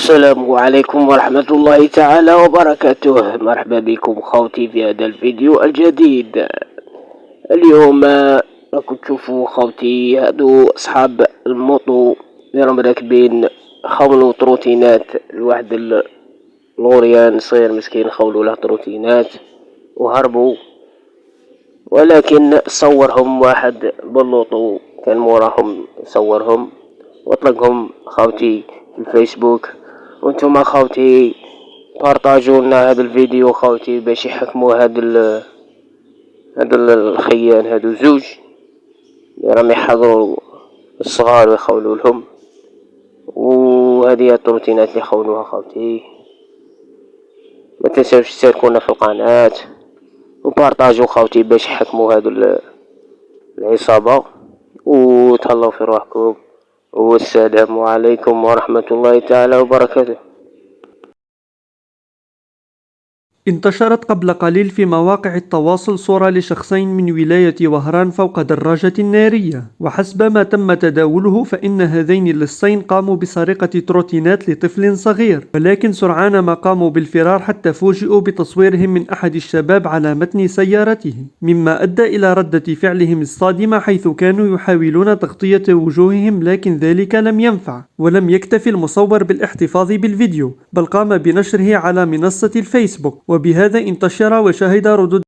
السلام عليكم ورحمة الله تعالى وبركاته. مرحبا بكم خوتي في هذا الفيديو الجديد. اليوم راكم تشوفوا خوتي هادو أصحاب الموطو اللي راهم راكبين خولوا تروتينات لواحد اللوريان صغير مسكين، خولوا له تروتينات وهربوا، ولكن صورهم واحد باللوطو كان موراهم صورهم واطلقهم خوتي في الفيسبوك. وانتم خوتي بارطاجوا لنا هذا الفيديو خوتي باش يحكموا هاد الخيان، هادو زوج اللي راهم يحضروا الصغار ويخولوا لهم. وهذه التروتينات اللي خولوها خوتي. ما تنساوش تشاركونا في القناة وبارطاجوا خوتي باش يحكموا هادو العصابة. وتهلاو في روحكم، والسلام عليكم ورحمة الله تعالى وبركاته. انتشرت قبل قليل في مواقع التواصل صورة لشخصين من ولاية وهران فوق دراجة نارية، وحسب ما تم تداوله فإن هذين اللصين قاموا بسرقة تروتينات لطفل صغير، ولكن سرعان ما قاموا بالفرار حتى فوجئوا بتصويرهم من أحد الشباب على متن سيارته، مما أدى إلى ردة فعلهم الصادمة حيث كانوا يحاولون تغطية وجوههم، لكن ذلك لم ينفع. ولم يكتفي المصور بالاحتفاظ بالفيديو، بل قام بنشره على منصة الفيسبوك، وبهذا انتشر وشهد ردود